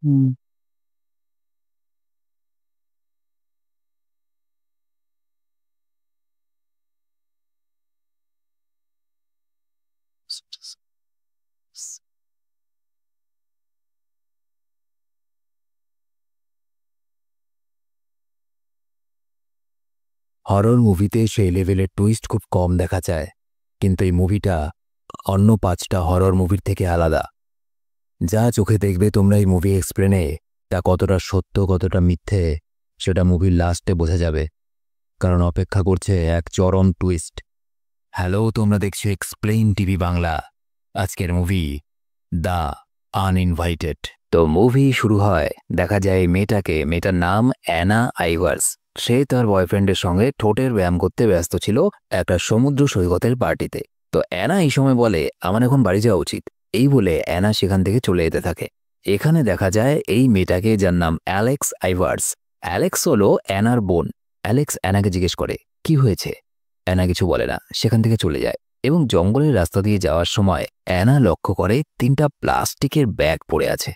হুম। Horror মুভিতে সেই লেভেলের টুইস্ট খুব কম দেখা যায়, কিন্তু এই মুভিটা অন্য ৫টা হরর মুভির থেকে আলাদা। যা চোখে দেখবে তোমরা এই মুভি এক্সপ্লেনে, তা কতটা সত্য কতটা মিথ্যে সেটা মুভির লাস্টে বোঝা যাবে, কারণ অপেক্ষা করছে এক চরম টুইস্ট। হ্যালো, তোমরা দেখছো এক্সপ্লেইন টিভি বাংলা। আজকের মুভি দ্য আনইনভাইটেড। তো মুভি শুরু হয়, দেখা যায় মেয়েটার নাম অ্যানা আইভার্স। সে তার বয়ফ্রেন্ডের সঙ্গে ঠোঁটের ব্যায়াম করতে ব্যস্ত ছিল একটা সমুদ্র সৈকতের পার্টিতে। তো অ্যানা এই সময় বলে, আমার এখন বাড়ি যাওয়া উচিত। এই বলে অ্যানা সেখান থেকে চলে যেতে থাকে। এখানে দেখা যায় এই মেয়েটাকে, যার নাম অ্যালেক্স আইভার্স। অ্যালেক্স হলো অ্যানার বোন। অ্যালেক্স অ্যানাকে জিজ্ঞেস করে কি হয়েছে। অ্যানা কিছু বলে না, সেখান থেকে চলে যায় এবং জঙ্গলের রাস্তা দিয়ে যাওয়ার সময় অ্যানা লক্ষ্য করে ৩টা প্লাস্টিকের ব্যাগ পড়ে আছে।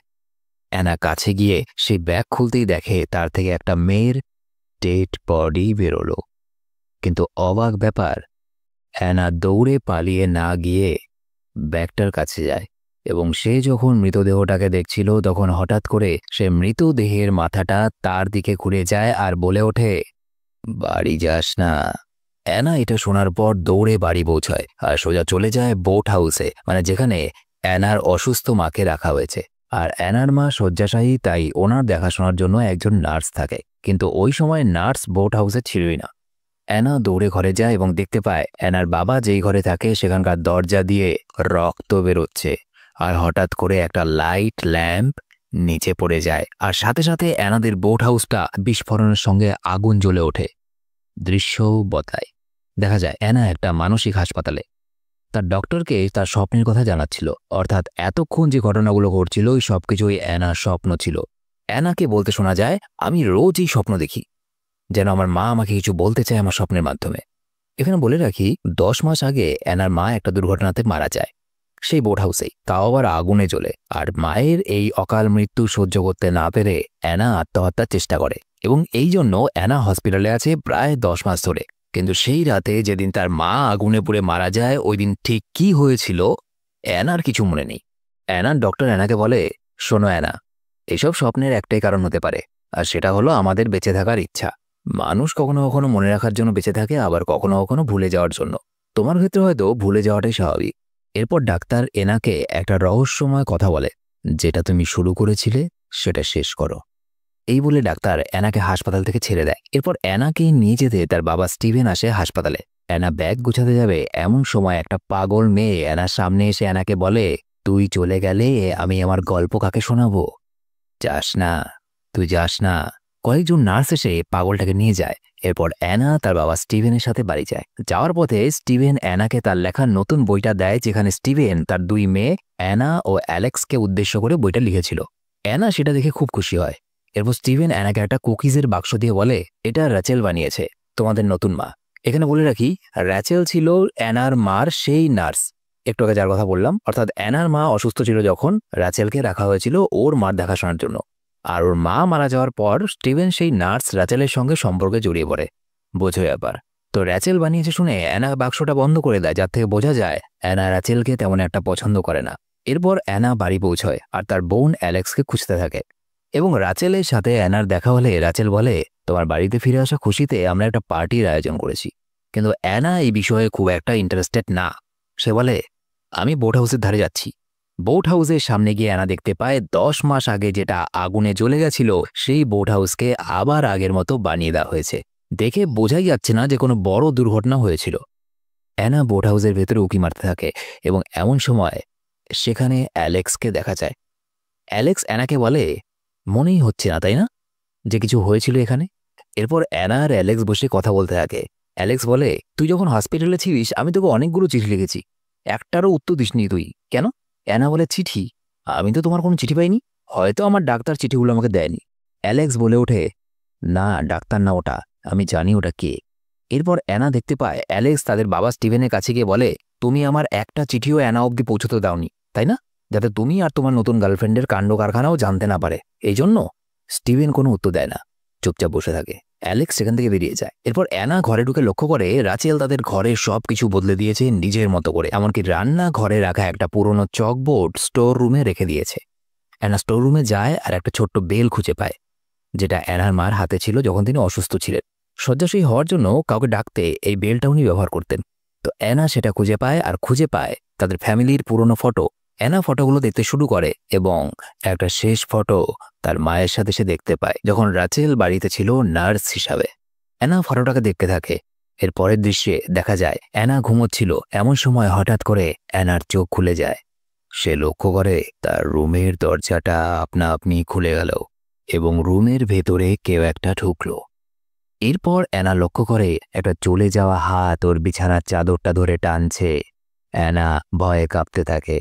অ্যানা কাছে গিয়ে সেই ব্যাগ খুলতেই দেখে তার থেকে একটা মেয়ের ডেড বডি বেরোলো। কিন্তু অবাক ব্যাপার, অ্যানা দৌড়ে পালিয়ে না গিয়ে ব্যাগটার কাছে যায় এবং সে যখন মৃতদেহটাকে দেখছিল তখন হঠাৎ করে সে মৃতদেহের মাথাটা তার দিকে ঘুরে যায় আর বলে ওঠে, বাড়ি যাস না। অ্যানা এটা শোনার পর দৌড়ে বাড়ি পৌঁছায় আর সোজা চলে যায় বোট হাউসে, মানে যেখানে অ্যানার অসুস্থ মাকে রাখা হয়েছে। আর অ্যানার মা শয্যাশায়ী, তাই ওনার দেখাশোনার জন্য একজন নার্স থাকে, কিন্তু ওই সময় নার্স বোট হাউসে ছিলই না। অ্যানা দৌড়ে ঘরে যায় এবং দেখতে পায় অ্যানার বাবা যেই ঘরে থাকে সেখানকার দরজা দিয়ে রক্ত বেরোচ্ছে। আর হঠাৎ করে একটা লাইট ল্যাম্প নিচে পড়ে যায় আর সাথে সাথে অ্যানাদের বোট হাউসটা বিস্ফোরণের সঙ্গে আগুন জ্বলে ওঠে। দৃশ্যও বদলায়, দেখা যায় অ্যানা একটা মানসিক হাসপাতালে। তার ডক্টরকে তার স্বপ্নের কথা জানাচ্ছিল, অর্থাৎ এতক্ষণ যে ঘটনাগুলো ঘটছিল ওই সবকিছুই অ্যানার স্বপ্ন ছিল। অ্যানাকে বলতে শোনা যায়, আমি রোজই স্বপ্ন দেখি, যেন আমার মা আমাকে কিছু বলতে চায় আমার স্বপ্নের মাধ্যমে। এখানে বলে রাখি, ১০ মাস আগে অ্যানার মা একটা দুর্ঘটনাতে মারা যায়, সেই বোট হাউসেই, তাও আবার আগুনে জ্বলে। আর মায়ের এই অকাল মৃত্যু সহ্য করতে না পেরে অ্যানা আত্মহত্যার চেষ্টা করে এবং এই জন্য অ্যানা হসপিটালে আছে প্রায় ১০ মাস ধরে। কিন্তু সেই রাতে যেদিন তার মা আগুনে পুড়ে মারা যায়, ওই দিন ঠিক কি হয়েছিল অ্যানার কিছু মনে নেই। অ্যানার ডক্টর অ্যানাকে বলে, শোনো অ্যানা, এসব স্বপ্নের একটাই কারণ হতে পারে, আর সেটা হলো আমাদের বেঁচে থাকার ইচ্ছা। মানুষ কখনো কখনো মনে রাখার জন্য বেঁচে থাকে, আবার কখনো কখনো ভুলে যাওয়ার জন্য। তোমার ক্ষেত্রে হয়তো ভুলে যাওয়াটাই স্বাভাবিক। এরপর ডাক্তার এনাকে একটা রহস্যময় কথা বলে, যেটা তুমি শুরু করেছিলে সেটা শেষ করো। এই বলে ডাক্তার অ্যানাকে হাসপাতাল থেকে ছেড়ে দেয়। এরপর অ্যানাকে নিয়ে যেতে তার বাবা স্টিভেন আসে হাসপাতালে। অ্যানা ব্যাগ গুছাতে যাবে, এমন সময় একটা পাগল মেয়ে অ্যানার সামনে এসে অ্যানাকে বলে, তুই চলে গেলে আমি আমার গল্প কাকে শোনাবো? যাস না, তুই যাস না। কয়েকজন নার্স এসে পাগলটাকে নিয়ে যায়। এরপর অ্যানা তার বাবা স্টিভেনের সাথে বাড়ি যায়। যাওয়ার পথে স্টিভেন অ্যানাকে তার লেখা নতুন বইটা দেয়, যেখানে স্টিভেন তার ২ মেয়ে অ্যানা ও অ্যালেক্সকে উদ্দেশ্য করে বইটা লিখেছিল। অ্যানা সেটা দেখে খুব খুশি হয়। এরপর স্টিভেন অ্যানাকে একটা কুকিজের বাক্স দিয়ে বলে, এটা র্যাচেল বানিয়েছে, তোমাদের নতুন মা। এখানে বলে রাখি, র্যাচেল ছিল অ্যানার মার সেই নার্স, একটু আগে যার কথা বললাম। অর্থাৎ অ্যানার মা অসুস্থ ছিল যখন, র্যাচেলকে রাখা হয়েছিল ওর মার দেখাশোনার জন্য। আর ওর মা মারা যাওয়ার পর স্টিভেন সেই নার্স র্যাচেলের সঙ্গে সম্পর্কে জড়িয়ে পড়ে। বোঝো ব্যাপার। তো র্যাচেল বানিয়েছে শুনে অ্যানা বাক্সটা বন্ধ করে দেয়, যার থেকে বোঝা যায় অ্যানা র্যাচেলকে তেমন একটা পছন্দ করে না। এরপর অ্যানা বাড়ি পৌঁছয় আর তার বোন অ্যালেক্সকে খুঁজতে থাকে এবং র্যাচেলের সাথে অ্যানার দেখা হলে র্যাচেল বলে, তোমার বাড়িতে ফিরে আসা খুশিতে আমরা একটা পার্টির আয়োজন করেছি। কিন্তু অ্যানা এই বিষয়ে খুব একটা ইন্টারেস্টেড না। সে বলে, আমি বোট হাউসের ধারে যাচ্ছি। বোট হাউসের সামনে গিয়ে অ্যানা দেখতে পায় ১০ মাস আগে যেটা আগুনে জ্বলে গেছিল সেই বোট হাউসকে আবার আগের মতো বানিয়ে দেওয়া হয়েছে। দেখে বোঝাই যাচ্ছে না যে কোনো বড় দুর্ঘটনা হয়েছিল। অ্যানা বোট হাউসের ভেতরে উঁকি মারতে থাকে এবং এমন সময় সেখানে অ্যালেক্সকে দেখা যায়। অ্যালেক্স অ্যানাকে বলে, মনেই হচ্ছে না তাই না যে কিছু হয়েছিল এখানে? এরপর অ্যানা আর অ্যালেক্স বসে কথা বলতে থাকে। অ্যালেক্স বলে, তুই যখন হসপিটালে ছিলিস আমি তোকে অনেকগুলো চিঠি লিখেছি, একটারও উত্তর দিসনি তুই, কেন? অ্যানা বলে, চিঠি? আমি তো তোমার কোনো চিঠি পাইনি, হয়তো আমার ডাক্তার চিঠিগুলো আমাকে দেয়নি। অ্যালেক্স বলে ওঠে, না ডাক্তার না ওটা, আমি জানি ওটা কে। এরপর অ্যানা দেখতে পায় অ্যালেক্স তাদের বাবা স্টিভেনের কাছে গিয়ে বলে, তুমি আমার একটা চিঠিও অ্যানা অবধি পৌঁছতে দাওনি, তাই না? যাতে তুমি আর তোমার নতুন গার্লফ্রেন্ডের কাণ্ড কারখানাও জানতে না পারে। এই জন্য স্টিভেন কোনো উত্তর দেয় না, চুপচাপ বসে থাকে। অ্যালেক্স সেখান থেকে বেরিয়ে যায়। এরপর অ্যানা ঘরে ঢুকে লক্ষ্য করে রাচেল তাদের ঘরের সব কিছু বদলে দিয়েছে নিজের মতো করে, এমনকি রান্না ঘরে রাখা একটা পুরনো চকবোর্ড স্টোর রুমে রেখে দিয়েছে। অ্যানা স্টোর রুমে যায় আর একটা ছোট্ট বেল খুঁজে পায়, যেটা অ্যানার মার হাতে ছিল যখন তিনি অসুস্থ ছিলেন। শয্যাশয়ী হওয়ার জন্য কাউকে ডাকতে এই বেলটা উনি ব্যবহার করতেন। তো অ্যানা সেটা খুঁজে পায় আর খুঁজে পায় তাদের ফ্যামিলির পুরনো ফটো। অ্যানা ফটোগুলো দেখতে শুরু করে এবং একটা শেষ ফটো তার মায়ের সাথে সে দেখতে পায় যখন রাচেল বাড়িতে ছিল নার্স হিসাবে। অ্যানা ফটোটাকে দেখতে থাকে। এর পরের দৃশ্যে দেখা যায় অ্যানা ঘুমোচ্ছিল, এমন সময় হঠাৎ করে অ্যানার চোখ খুলে যায়। সে লক্ষ্য করে তার রুমের দরজাটা আপনা আপনি খুলে গেল এবং রুমের ভেতরে কেউ একটা ঢুকলো। এরপর অ্যানা লক্ষ্য করে একটা চলে যাওয়া হাত ওর বিছানার চাদরটা ধরে টানছে। অ্যানা ভয়ে কাঁপতে থাকে,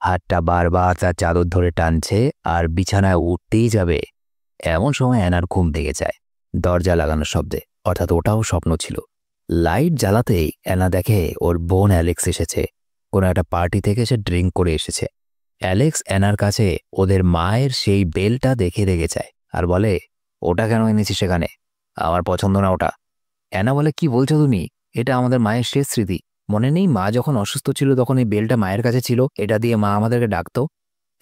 হাতটা বারবার তার চাদর ধরে টানছে আর বিছানায় উঠতেই যাবে। এমন সময় অ্যানার ঘুম ভেঙে যায় দরজা লাগানোর শব্দে, অর্থাৎ ওটাও স্বপ্ন ছিল। লাইট জ্বালাতেই অ্যানা দেখে ওর বোন অ্যালেক্স এসেছে। কোনো একটা পার্টি থেকে সে ড্রিঙ্ক করে এসেছে। অ্যালেক্স অ্যানার কাছে ওদের মায়ের সেই বেলটা দেখে রেগে যায় আর বলে, ওটা কেন এনেছিস সেখানে? আমার পছন্দ না ওটা। অ্যানা বলে, কি বলছো তুমি? এটা আমাদের মায়ের শেষ স্মৃতি। মনে নেই মা যখন অসুস্থ ছিল তখন এই বেলটা মায়ের কাছে ছিল, এটা দিয়ে মা আমাদেরকে ডাকতো।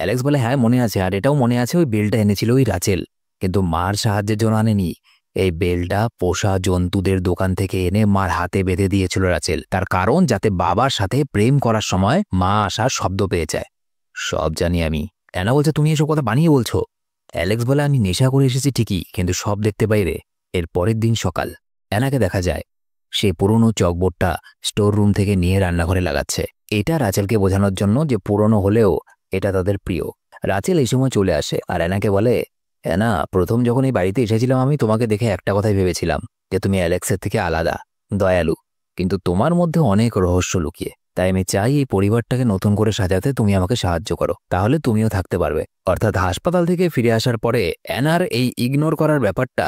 অ্যালেক্স বলে, হ্যাঁ মনে আছে, আর এটাও মনে আছে ওই বেলটা এনেছিল ওই রাচেল, কিন্তু মার সাহায্যের জন্য আনেনি। এই বেলটা পোষা জন্তুদের দোকান থেকে এনে মার হাতে বেঁধে দিয়েছিল রাচেল, তার কারণ যাতে বাবার সাথে প্রেম করার সময় মা আসার শব্দ পেয়ে যায়। সব জানি আমি। অ্যানা বলছে, তুমি এসব কথা বানিয়ে বলছো? অ্যালেক্স বলে, আমি নেশা করে এসেছি ঠিকই, কিন্তু সব দেখতে বাইরে। এর পরের দিন সকাল, অ্যানাকে দেখা যায় সে পুরনো চকবোর্ডটা স্টোর রুম থেকে নিয়ে রান্নাঘরে লাগাচ্ছে। এটা রাচেলকে বোঝানোর জন্য যে পুরনো হলেও এটা তাদের প্রিয়। রাচেল এই সময় চলে আসে আর অ্যানাকে বলে, অ্যানা, প্রথম যখন এই বাড়িতে এসেছিলাম আমি তোমাকে দেখে একটা কথাই ভেবেছিলাম, যে তুমি অ্যালেক্সের থেকে আলাদা, দয়ালু, কিন্তু তোমার মধ্যে অনেক রহস্য লুকিয়ে। তাই আমি চাই এই পরিবারটাকে নতুন করে সাজাতে তুমি আমাকে সাহায্য করো, তাহলে তুমিও থাকতে পারবে। অর্থাৎ হাসপাতাল থেকে ফিরে আসার পরে অ্যানার এই ইগনোর করার ব্যাপারটা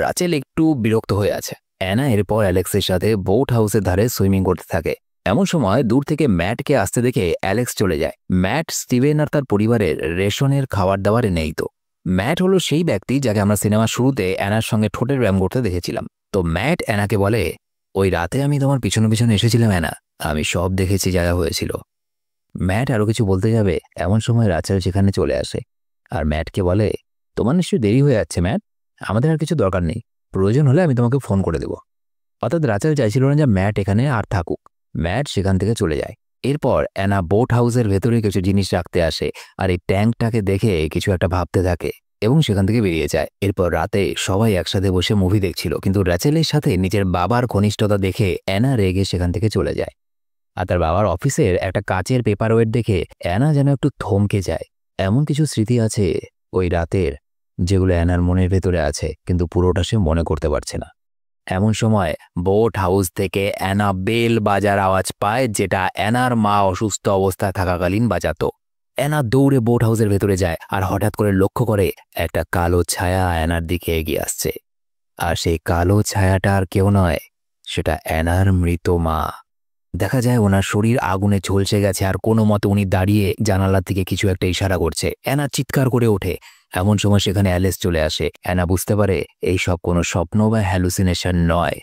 রাচেল একটু বিরক্ত হয়ে আছে। অ্যানা এরপর অ্যালেক্সের সাথে বোট হাউসের ধারে সুইমিং করতে থাকে। এমন সময় দূর থেকে ম্যাটকে আসতে দেখে অ্যালেক্স চলে যায়। ম্যাট স্টিভেন আর তার পরিবারের রেশনের খাবার দাবারে নেই। তো ম্যাট হলো সেই ব্যক্তি যাকে আমরা সিনেমার শুরুতে অ্যানার সঙ্গে ঠোঁটের ব্যায়াম করতে দেখেছিলাম। তো ম্যাট অ্যানাকে বলে, ওই রাতে আমি তোমার পিছনে পিছনে এসেছিলাম অ্যানা, আমি সব দেখেছি যা হয়েছিল। ম্যাট আরও কিছু বলতে যাবে, এমন সময় রাচেল সেখানে চলে আসে আর ম্যাটকে বলে, তোমার নিশ্চয়ই দেরি হয়ে যাচ্ছে ম্যাট, আমাদের আর কিছু দরকার নেই, প্রয়োজন হলে আমি তোমাকে ফোন করে দেব। অর্থাৎ রাচেল চাইছিল না যে ম্যাট এখানে আর থাকুক। ম্যাট সেখান থেকে চলে যায়। এরপর অ্যানা বোট হাউসের ভেতরে কিছু জিনিস রাখতে আসে আর এই ট্যাঙ্কটাকে দেখে কিছু একটা ভাবতে থাকে এবং সেখান থেকে বেরিয়ে যায়। এরপর রাতে সবাই একসাথে বসে মুভি দেখছিল, কিন্তু রাচেলের সাথে নিজের বাবার ঘনিষ্ঠতা দেখে অ্যানা রেগে সেখান থেকে চলে যায়। আর তার বাবার অফিসের একটা কাচের পেপার ওয়েট দেখে অ্যানা যেন একটু থমকে যায়। এমন কিছু স্মৃতি আছে ওই রাতের যেগুলো অ্যানার মনের ভেতরে আছে, কিন্তু পুরোটা সে মনে করতে পারছে না। এমন সময় বোট হাউস থেকে অ্যানা বেল বাজার আওয়াজ পায়, যেটা অ্যানার মা অসুস্থ অবস্থায় থাকাকালীন বাজাতো। অ্যানা দৌড়ে বোট হাউসের ভেতরে যায় আর হঠাৎ করে লক্ষ্য করে একটা কালো ছায়া অ্যানার দিকে এগিয়ে আসছে। আর সেই কালো ছায়াটা আর কেউ নয়, সেটা অ্যানার মৃত মা। দেখা যায় ওনার শরীর আগুনে ঝলসে গেছে আর কোনো মতে উনি দাঁড়িয়ে জানালার দিকে কিছু একটা ইশারা করছে। অ্যানা চিৎকার করে ওঠে। এমন সময় সেখানে অ্যালেক্স চলে আসে। অ্যানা বুঝতে পারে এই সব কোনো স্বপ্ন বা হ্যালুসিনেশন নয়।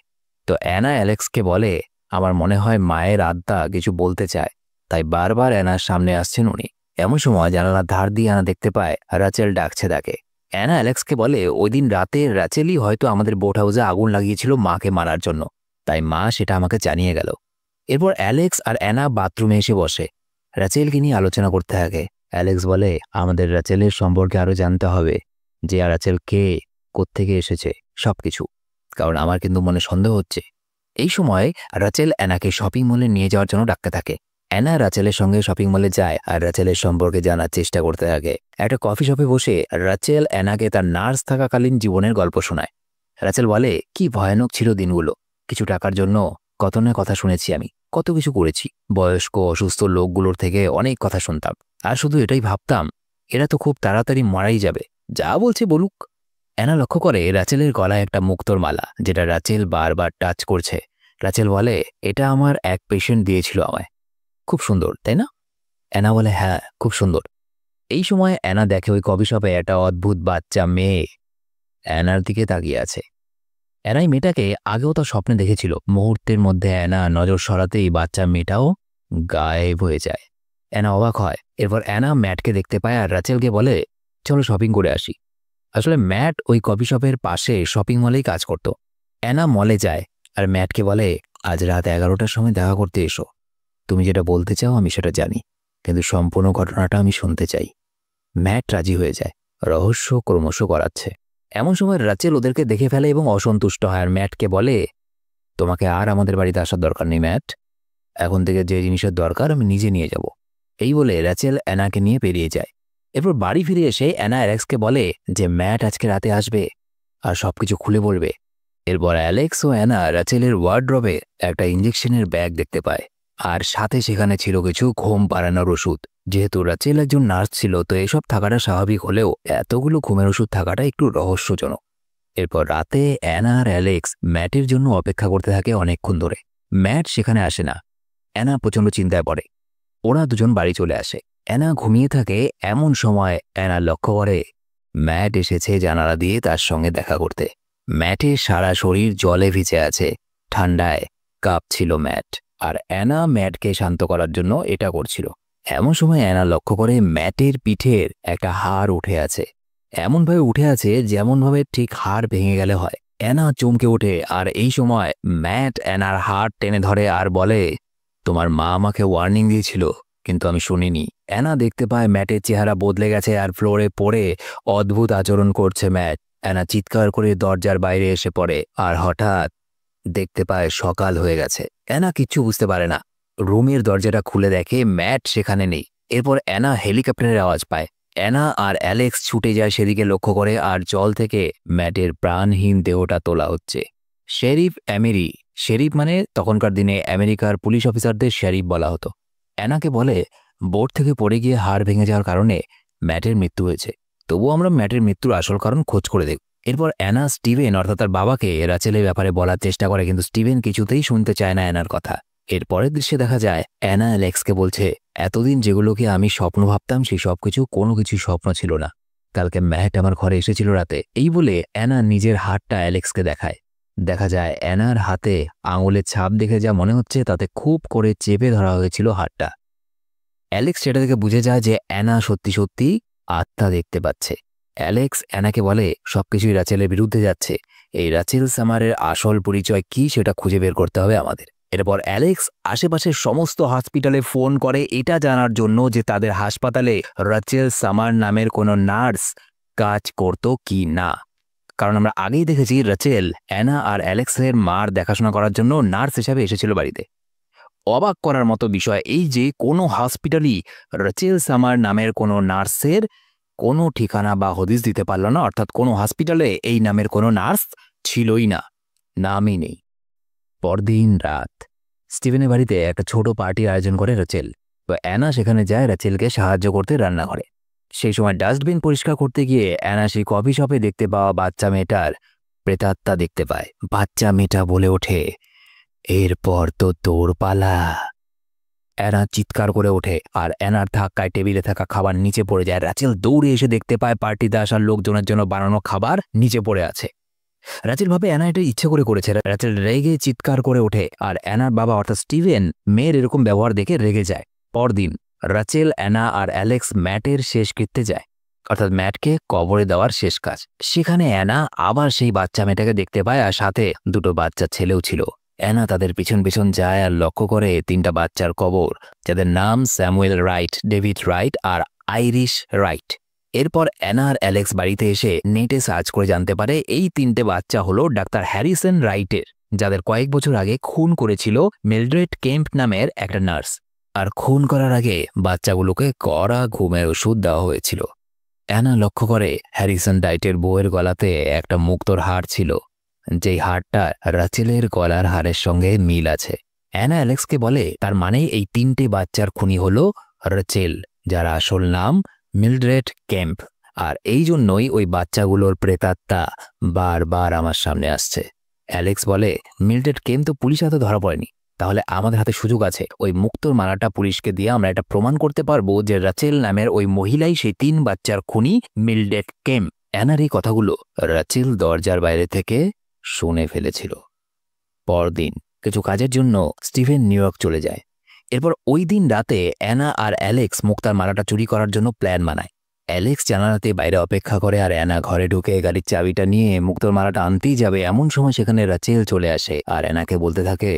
তো অ্যানা অ্যালেক্সকে বলে, আমার মনে হয় মায়ের আত্মা কিছু বলতে চায়, তাই বারবার অ্যানার সামনে আসছেন উনি। এমন সময় জানালার ধার দিয়ে অ্যানা দেখতে পায় রাচেল ডাকছে তাকে। অ্যানা অ্যালেক্সকে বলে, ওই দিন রাতে রাচেলই হয়তো আমাদের বোট হাউসে আগুন লাগিয়েছিল মাকে মারার জন্য, তাই মা সেটা আমাকে জানিয়ে গেল। এরপর অ্যালেক্স আর অ্যানা বাথরুমে এসে বসে রাচেলকে নিয়ে আলোচনা করতে থাকে। অ্যালেক্স বলে, আমাদের রাচেলের সম্পর্কে আরও জানতে হবে, যে রাচেল কে, কোত্থেকে এসেছে, সবকিছু, কারণ আমার কিন্তু মনে সন্দেহ হচ্ছে। এই সময় রাচেল অ্যানাকে শপিং মলে নিয়ে যাওয়ার জন্য ডাকতে থাকে। অ্যানা রাচেলের সঙ্গে শপিং মলে যায় আর রাচেলের সম্পর্কে জানার চেষ্টা করতে থাকে। একটা কফি শপে বসে রাচেল অ্যানাকে তার নার্স থাকাকালীন জীবনের গল্প শোনায়। রাচেল বলে, কি ভয়ানক ছিল দিনগুলো, কিছু টাকার জন্য কত না কথা শুনেছি আমি, কত কিছু করেছি, বয়স্ক অসুস্থ লোকগুলোর থেকে অনেক কথা শুনতাম আর শুধু এটাই ভাবতাম, এরা তো খুব তাড়াতাড়ি মারাই যাবে, যা বলছে বলুক। অ্যানা লক্ষ্য করে রাচেলের গলায় একটা মুক্তোর মালা, যেটা রাচেল বারবার টাচ করছে। রাচেল বলে, এটা আমার এক পেশেন্ট দিয়েছিল আমায়, খুব সুন্দর তাই না? অ্যানা বলে, হ্যাঁ খুব সুন্দর। এই সময় অ্যানা দেখে ওই কফি শপে একটা অদ্ভুত বাচ্চা মেয়ে অ্যানার দিকে তাকিয়ে আছে। অ্যানাই মেয়েটাকে আগেও তার স্বপ্নে দেখেছিল। মুহূর্তের মধ্যে অ্যানা নজর সরাতেই বাচ্চা মেয়েটাও গায়েব হয়ে যায়। অ্যানা অবাক হয়। এরপর অ্যানা ম্যাটকে দেখতে পায় আর রাচেলকে বলে, চলো শপিং করে আসি। আসলে ম্যাট ওই কফি শপের পাশে শপিং মলেই কাজ করত। অ্যানা মলে যায় আর ম্যাটকে বলে, আজ রাত 11টার সময় দেখা করতে এসো। তুমি যেটা বলতে চাও আমি সেটা জানি, কিন্তু সম্পূর্ণ ঘটনাটা আমি শুনতে চাই। ম্যাট রাজি হয়ে যায়। রহস্য ক্রমশ গড়াচ্ছে। এমন সময় রাচেল ওদেরকে দেখে ফেলে এবং অসন্তুষ্ট হয় আর ম্যাটকে বলে, তোমাকে আর আমাদের বাড়িতে আসার দরকার নেই ম্যাট। এখন থেকে যে জিনিসের দরকার আমি নিজে নিয়ে যাব। এই বলে রাচেল অ্যানাকে নিয়ে বেরিয়ে যায়। এরপর বাড়ি ফিরে এসে অ্যানা অ্যালেক্সকে বলে যে ম্যাট আজকে রাতে আসবে আর সবকিছু খুলে বলবে। এরপর অ্যালেক্স ও অ্যানা রাচেলের ওয়ার্ড্রবে একটা ইঞ্জেকশনের ব্যাগ দেখতে পায় আর সাথে সেখানে ছিল কিছু ঘুম পাড়ানোর ওষুধ। যেহেতু রাচেল একজন নার্স ছিল তো এসব থাকাটা স্বাভাবিক হলেও এতগুলো ঘুমের ওষুধ থাকাটা একটু রহস্যজনক। এরপর রাতে অ্যানা আর অ্যালেক্স ম্যাটের জন্য অপেক্ষা করতে থাকে অনেকক্ষণ ধরে। ম্যাট সেখানে আসে না। অ্যানা প্রচণ্ড চিন্তায় পড়ে। ওরা দুজন বাড়ি চলে আসে। অ্যানা ঘুমিয়ে থাকে। এমন সময় অ্যানা লক্ষ্য করে ম্যাট এসেছে জানালা দিয়ে তার সঙ্গে দেখা করতে। ম্যাটের সারা শরীর জলে ভিজে আছে, ঠান্ডায় কাঁপছিল ম্যাট। আর অ্যানা ম্যাটকে শান্ত করার জন্য এটা করছিল। এমন সময় অ্যানা লক্ষ্য করে ম্যাটের পিঠের একটা হাড় উঠে আছে। এমনভাবে উঠে আছে যেমনভাবে ঠিক হাড় ভেঙে গেলে হয়। অ্যানা চমকে ওঠে আর এই সময় ম্যাট অ্যানার হাড় টেনে ধরে আর বলে, তোমার মা আমাকে ওয়ার্নিং দিয়েছিল কিন্তু আমি শুনিনি। অ্যানা দেখতে পায় ম্যাটের চেহারা বদলে গেছে আর ফ্লোরে পড়ে অদ্ভুত আচরণ করছে ম্যাট। অ্যানা চিৎকার করে দরজার বাইরে এসে পড়ে আর হঠাৎ দেখতে পায় সকাল হয়ে গেছে। অ্যানা কিচ্ছু বুঝতে পারে না। রুমের দরজাটা খুলে দেখে ম্যাট সেখানে নেই। এরপর অ্যানা হেলিকপ্টারের আওয়াজ পায়। অ্যানা আর অ্যালেক্স ছুটে যায় সেদিকে লক্ষ্য করে আর জল থেকে ম্যাটের প্রাণহীন দেহটা তোলা হচ্ছে। শেরিফ অ্যামেরি, শেরিফ মানে তখনকার দিনে আমেরিকার পুলিশ অফিসারদের শেরিফ বলা হতো, অ্যানাকে বলে বোট থেকে পড়ে গিয়ে হাড় ভেঙে যাওয়ার কারণে ম্যাটের মৃত্যু হয়েছে। তবুও আমরা ম্যাটের মৃত্যুর আসল কারণ খোঁজ করে দেখব। এরপর অ্যানা স্টিভেন অর্থাৎ তার বাবাকে রাচেলের ব্যাপারে বলার চেষ্টা করে কিন্তু স্টিভেন কিছুতেই শুনতে চায় না অ্যানার কথা। এরপরের দৃশ্যে দেখা যায় অ্যানা অ্যালেক্সকে বলছে, এতদিন যেগুলোকে আমি স্বপ্ন ভাবতাম সেই সবকিছু কোনো কিছুই স্বপ্ন ছিল না। কালকে ম্যাট আমার ঘরে এসেছিল রাতে। এই বলে অ্যানা নিজের হাতটা অ্যালেক্সকে দেখায়। দেখা যায় অ্যানার হাতে আঙুলের ছাপ দেখে যা মনে হচ্ছে তাতে খুব করে চেপে ধরা হয়েছিল হাতটা। অ্যালেক্স সেটা থেকে বুঝে যায় যে অ্যানা সত্যি সত্যি আত্মা দেখতে পাচ্ছে। অ্যালেক্স অ্যানাকে বলে সবকিছুই রাচেলের বিরুদ্ধে যাচ্ছে। এই রাচেল সামারের আসল পরিচয় কি সেটা খুঁজে বের করতে হবে আমাদের। এরপর অ্যালেক্স আশেপাশের সমস্ত হসপিটালে ফোন করে এটা জানার জন্য যে তাদের হাসপাতালে রাচেল সামার নামের কোনো নার্স কাজ করতো কি না। কারণ আমরা আগেই দেখেছি রাচেল অ্যানা আর অ্যালেক্সের মার দেখাশোনা করার জন্য নার্স হিসাবে এসেছিল বাড়িতে। অবাক করার মতো বিষয় এই যে কোনো হসপিটালই রাচেল সামার নামের কোনো নার্সের কোনো ঠিকানা বা হদিস দিতে পারল না, অর্থাৎ কোনো হসপিটালে এই নামের কোনো নার্স ছিলই না, নামই নেই। পরদিন রাত স্টিভেনের বাড়িতে একটা ছোট পার্টির আয়োজন করে রাচেল। তো অ্যানা সেখানে যায় রাচেলকে সাহায্য করতে রান্নাঘরে। সেই সময় ডাস্টবিন পরিষ্কার করতে গিয়ে অ্যানা সেই কফি শপে দেখতে পাওয়া বাচ্চা মেয়েটার প্রেতাত্মা দেখতে পায়। বাচ্চা মেয়েটা বলে ওঠে, এরপর তো তোর পালা। অ্যানা চিৎকার করে ওঠে আর অ্যানার ধাক্কায় টেবিলে থাকা খাবার নিচে পড়ে যায়। রাচেল দৌড়ে এসে দেখতে পায় পার্টিতে আসার লোকজনের জন্য বানানো খাবার নিচে পড়ে আছে। রাচেল ভাবে অ্যানা এটা ইচ্ছে করে করেছে। রাচেল রেগে চিৎকার করে ওঠে আর অ্যানার বাবা অর্থাৎ স্টিভেন মেয়ের এরকম ব্যবহার দেখে রেগে যায়। পরদিন রাচেল, অ্যানা আর অ্যালেক্স ম্যাটের শেষকৃত্যে যায়, অর্থাৎ ম্যাটকে কবরে দেওয়ার শেষ কাজ। সেখানে অ্যানা আবার সেই বাচ্চা মেয়েটাকে দেখতে পায় আর সাথে দুটো বাচ্চা ছেলেও ছিল। অ্যানা তাদের পিছন পিছন যায় আর লক্ষ্য করে তিনটা বাচ্চার কবর, যাদের নাম স্যামুয়েল রাইট, ডেভিড রাইট আর আইরিশ রাইট। এরপর অ্যানা আর অ্যালেক্স বাড়িতে এসে নেটে সার্চ করে জানতে পারে এই তিনটে বাচ্চা হলো ডাক্তার হ্যারিসন রাইটের, যাদের কয়েক বছর আগে খুন করেছিল মিলড্রেড কেম্প নামের একটা নার্স। আর খুন করার আগে বাচ্চাগুলোকে কড়া ঘুমের ওষুধ দেওয়া হয়েছিল। অ্যানা লক্ষ্য করে হ্যারিসন রাইটের বউয়ের গলাতে একটা মুক্তোর হার ছিল, যেই হারটা রাচেলের গলার হারের সঙ্গে মিল আছে। অ্যানা অ্যালেক্সকে বলে তার মানে এই তিনটে বাচ্চার খুনি হলো রাচেল, যার আসল নাম মিলড্রেড কেম্প। আর এই জন্যই ওই বাচ্চাগুলোর প্রেতাত্মা বারবার আমার সামনে আসছে। অ্যালেক্স বলে মিলড্রেড কেম্প তো পুলিশ হাতে ধরা পড়েনি, তাহলে আমাদের হাতে সুযোগ আছে। ওই মুক্তোর মালাটা পুলিশকে দিয়ে আমরা এটা প্রমাণ করতে পারবো যে রাচেল নামের ওই মহিলাই সেই 3 বাচ্চার খুনি মিলড্রেড কেম। অ্যানার এই কথাগুলো রাচেল দরজার বাইরে থেকে শুনে ফেলেছিল। পরদিন কিছু কাজের জন্য স্টিভেন নিউ ইয়র্ক চলে যায়। এরপর ওই দিন রাতে অ্যানা আর অ্যালেক্স মুক্তার মালাটা চুরি করার জন্য প্ল্যান বানায়। অ্যালেক্স জানালাতে বাইরে অপেক্ষা করে আর অ্যানা ঘরে ঢুকে গাড়ির চাবিটা নিয়ে মুক্তোর মালাটা আনতেই যাবে, এমন সময় সেখানে রাচেল চলে আসে আর অ্যানাকে বলতে থাকে,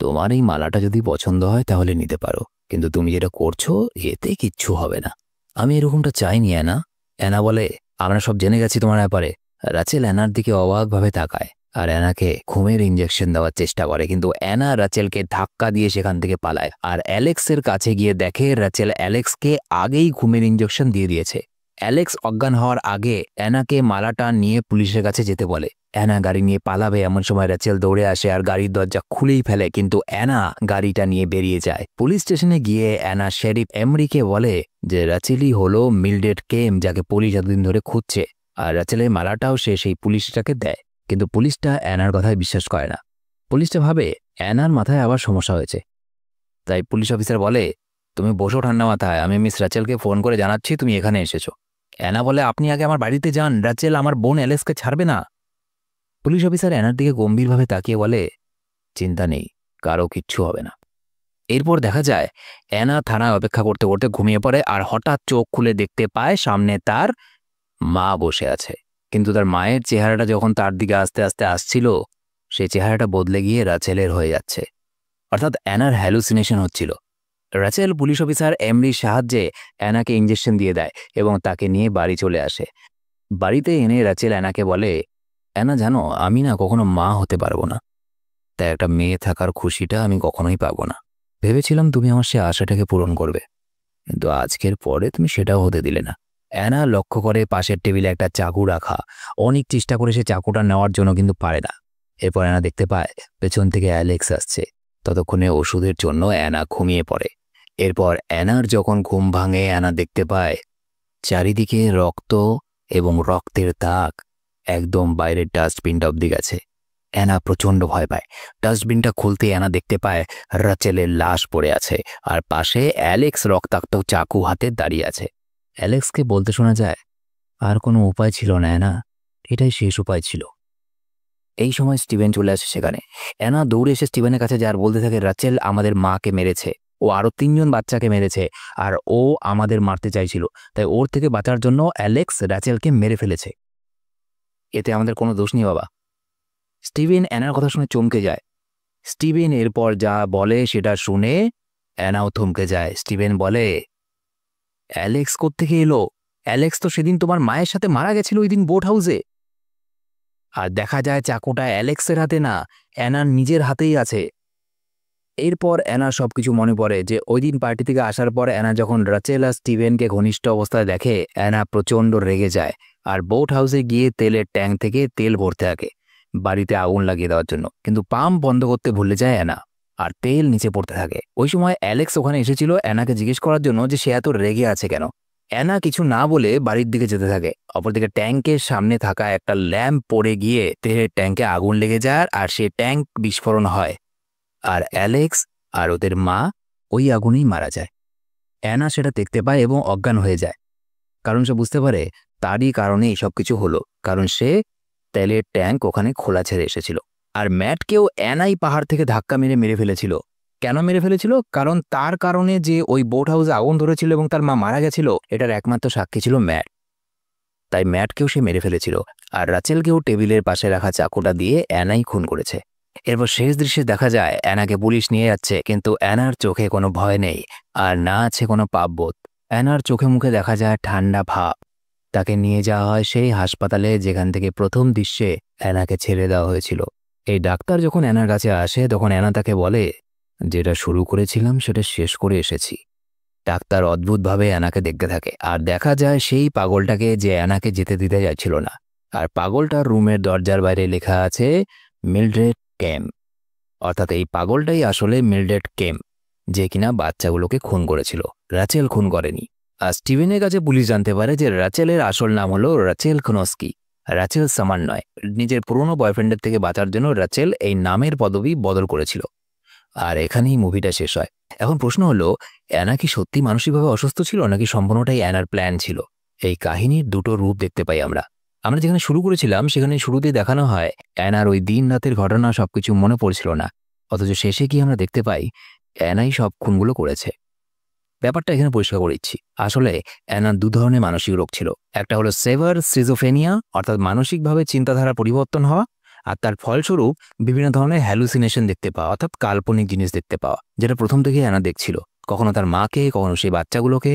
তোমার এই মালাটা যদি পছন্দ হয় তাহলে নিতে পারো, কিন্তু তুমি যেটা করছো এতে কিচ্ছু হবে না। আমি এরকমটা চাইনি অ্যানা। অ্যানা বলে, আমরা সব জেনে গেছি তোমার ব্যাপারে। রাচেল অ্যানার দিকে অবাকভাবে তাকায় আর অ্যানাকে ঘুমের ইঞ্জেকশন দেওয়ার চেষ্টা করে, কিন্তু অ্যানা রাচেলকে ধাক্কা দিয়ে সেখান থেকে পালায় আর অ্যালেক্সের কাছে গিয়ে দেখে রাচেল অ্যালেক্সকে আগেই ঘুমের ইঞ্জেকশন দিয়ে দিয়েছে। অ্যালেক্স অজ্ঞান হওয়ার আগে অ্যানাকে মালাটা নিয়ে পুলিশের কাছে যেতে বলে। অ্যানা গাড়ি নিয়ে পালাবে, এমন সময় রাচেল দৌড়ে আসে আর গাড়ির দরজা খুলেই ফেলে, কিন্তু অ্যানা গাড়িটা নিয়ে বেরিয়ে যায়। পুলিশ স্টেশনে গিয়ে অ্যানা শেরিফ এমরিকে বলে যে রাচেলই হলো মিলড্রেড কেম, যাকে পুলিশ এতদিন ধরে খুঁজছে, আর রাচেলের মালাটাও সে সেই পুলিশটাকে দেয়। কিন্তু পুলিশটা অ্যানার কথায় বিশ্বাস করে না। পুলিশটা ভাবে অ্যানার মাথায় আবার সমস্যা হয়েছে। তাই পুলিশ অফিসার বলে, তুমি বসো ঠান্ডা মাথায়, আমি মিস রাচেলকে ফোন করে জানাচ্ছি তুমি এখানে এসেছো। অ্যানা বলে, আপনি আগে আমার বাড়িতে যান, রাচেল আমার বোন অ্যালেক্সকে ছাড়বে না। পুলিশ অফিসার অ্যানার দিকে গম্ভীরভাবে তাকিয়ে বলে, চিন্তা নেই, কারো কিচ্ছু হবে না। এরপর দেখা যায় অ্যানা থানায় অপেক্ষা করতে করতে ঘুমিয়ে পড়ে আর হঠাৎ চোখ খুলে দেখতে পায় সামনে তার মা বসে আছে। কিন্তু তার মায়ের চেহারাটা যখন তার দিকে আস্তে আস্তে আসছিল, সেই চেহারাটা বদলে গিয়ে রাচেলের হয়ে যাচ্ছে, অর্থাৎ অ্যানার হ্যালুসিনেশন হচ্ছিল। রাচেল পুলিশ অফিসার এমরির সাহায্যে অ্যানাকে ইঞ্জেকশন দিয়ে দেয় এবং তাকে নিয়ে বাড়ি চলে আসে। বাড়িতে এনে রাচেল অ্যানাকে বলে, অ্যানা জানো, আমি না কখনো মা হতে পারবো না, তাই একটা মেয়ে থাকার খুশিটা আমি কখনোই পাবো না। ভেবেছিলাম তুমি আমার সে আশাটাকে পূরণ করবে, কিন্তু আজকের পরে তুমি সেটাও হতে দিলে না। অ্যানা লক্ষ্য করে পাশের টেবিলে একটা চাকু রাখা। অনেক চেষ্টা করে সে চাকুটা নেওয়ার জন্য কিন্তু পারে না। এরপর অ্যানা দেখতে পায় পেছন থেকে অ্যালেক্স আসছে। ততক্ষণে ওষুধের জন্য অ্যানা ঘুমিয়ে পড়ে। এরপর অ্যানার যখন ঘুম ভাঙে, অ্যানা দেখতে পায় চারিদিকে রক্ত এবং রক্তের দাগ একদম বাইরের ডাস্টবিনটা অব্দি গেছে। অ্যানা প্রচণ্ড ভয় পায়। ডাস্টবিনটা খুলতে অ্যানা দেখতে পায় রাচেলের লাশ পড়ে আছে আর পাশে অ্যালেক্স রক্তাক্ত চাকু হাতে দাঁড়িয়ে আছে। অ্যালেক্সকে বলতে শোনা যায়, আর কোনো উপায় ছিল না অ্যানা, এটাই শেষ উপায় ছিল। এই সময় স্টিভেন চলে আসে সেখানে। অ্যানা দৌড়ে এসে স্টিভেনের কাছে যায় আর বলতে থাকে, রাচেল আমাদের মাকে মেরেছে, ও আরও 3 জন বাচ্চাকে মেরেছে আর ও আমাদের মারতে চাইছিল, তাই ওর থেকে বাঁচার জন্য অ্যালেক্স রাচেলকে মেরে ফেলেছে। এতে আমাদের কোনো দোষ নেই বাবা। স্টিভেন অ্যানার কথা শুনে চমকে যায়। স্টিভেন এরপর যা বলে সেটা শুনে অ্যানাও থমকে যায়। স্টিভেন বলে, অ্যালেক্স কোত্থেকে এলো? অ্যালেক্স তো সেদিন তোমার মায়ের সাথে মারা গেছিল ওই দিন বোট হাউসে। আর দেখা যায় চাকুটা অ্যালেক্সের হাতে না, অ্যানার নিজের হাতেই আছে। এরপর অ্যানা সবকিছু মনে পড়ে যে ওই দিন পার্টি থেকে আসার পর অ্যানা যখন রাচেল আর স্টিভেনকে ঘনিষ্ঠ অবস্থায় দেখে, অ্যানা প্রচণ্ড রেগে যায় আর বোট হাউসে গিয়ে তেলের ট্যাঙ্ক থেকে তেল ভরতে থাকে বাড়িতে আগুন লাগিয়ে দেওয়ার জন্য, কিন্তু পাম্প বন্ধ করতে ভুলে যায় অ্যানা আর তেল নিচে পড়তে থাকে। ওই সময় অ্যালেক্স ওখানে এসেছিল অ্যানাকে জিজ্ঞেস করার জন্য যে সে এত রেগে আছে কেন। অ্যানা কিছু না বলে বাড়ির দিকে যেতে থাকে। অপরদিকে ট্যাঙ্কের সামনে থাকা একটা ল্যাম্প পড়ে গিয়ে তেলের ট্যাঙ্কে আগুন লেগে যায় আর সে ট্যাঙ্ক বিস্ফোরণ হয় আর অ্যালেক্স আর ওদের মা ওই আগুনেই মারা যায়। অ্যানা সেটা দেখতে পায় এবং অজ্ঞান হয়ে যায়, কারণ সে বুঝতে পারে তারই কারণে এইসব কিছু হলো, কারণ সে তেলের ট্যাঙ্ক ওখানে খোলা ছেড়ে এসেছিল। আর ম্যাটকেও অ্যানাই পাহাড় থেকে ধাক্কা মেরে ফেলেছিল। কেন মেরে ফেলেছিল? কারণ তার কারণে যে ওই বোট হাউসে আগুন ধরেছিল এবং তার মা মারা গেছিল, এটার একমাত্র সাক্ষী ছিল ম্যাট। তাই ম্যাটকেও সে মেরে ফেলেছিল আর রাচেলকেও টেবিলের পাশে রাখা চাকুটা দিয়ে অ্যানাই খুন করেছে। এরপর শেষ দৃশ্যে দেখা যায় অ্যানাকে পুলিশ নিয়ে যাচ্ছে, কিন্তু অ্যানার চোখে কোনো ভয় নেই আর না আছে কোনো পাপবোধ। অ্যানার চোখে মুখে দেখা যায় ঠান্ডা ভাব। তাকে নিয়ে যাওয়া হয় সেই হাসপাতালে যেখান থেকে প্রথম দৃশ্যে অ্যানাকে ছেড়ে দেওয়া হয়েছিল। এই ডাক্তার যখন অ্যানার কাছে আসে তখন অ্যানা তাকে বলে, যেটা শুরু করেছিলাম সেটা শেষ করে এসেছি। ডাক্তার অদ্ভুতভাবে অ্যানাকে দেখতে থাকে আর দেখা যায় সেই পাগলটাকে যে অ্যানাকে যেতে দিতে যাচ্ছিল না। আর পাগলটার রুমের দরজার বাইরে লেখা আছে মিলড্রেড কেম, অর্থাৎ এই পাগলটাই আসলে মিলড্রেড কেম, যে কিনা বাচ্চাগুলোকে খুন করেছিল, রাচেল খুন করেনি। আর স্টিভেনের কাছে পুলিশ জানতে পারে যে রাচেলের আসল নাম হলো রাচেল খনস্কি, রাচেল সামান নয়। নিজের পুরনো বয়ফ্রেন্ডের থেকে বাঁচার জন্য রাচেল এই নামের পদবি বদল করেছিল। আর এখানেই মুভিটা শেষ হয়। এখন প্রশ্ন হলো, অ্যানা কি সত্যি মানসিকভাবে অসুস্থ ছিল নাকি সম্পূর্ণটাই অ্যানার প্ল্যান ছিল? এই কাহিনীর দুটো রূপ দেখতে পাই আমরা। আমরা যেখানে শুরু করেছিলাম সেখানে শুরুতেই দেখানো হয় অ্যানার ওই দিন রাতের ঘটনা সবকিছু মনে পড়ছিল না, অথচ শেষে কি আমরা দেখতে পাই অ্যানাই সব খুনগুলো করেছে। ব্যাপারটা এখানে পরিষ্কার করে দিচ্ছি। আসলে অ্যানার দু ধরনের মানসিক রোগ ছিল। একটা হলো সেভার সিজোফ্রেনিয়া, অর্থাৎ মানসিকভাবে চিন্তাধারা পরিবর্তন হওয়া, আর তার ফলস্বরূপ বিভিন্ন ধরনের হ্যালুসিনেশন দেখতে পাওয়া, অর্থাৎ কাল্পনিক জিনিস দেখতে পাওয়া, যেটা প্রথম থেকেই অ্যানা দেখছিল, কখনো তার মাকে, কখনো সেই বাচ্চাগুলোকে,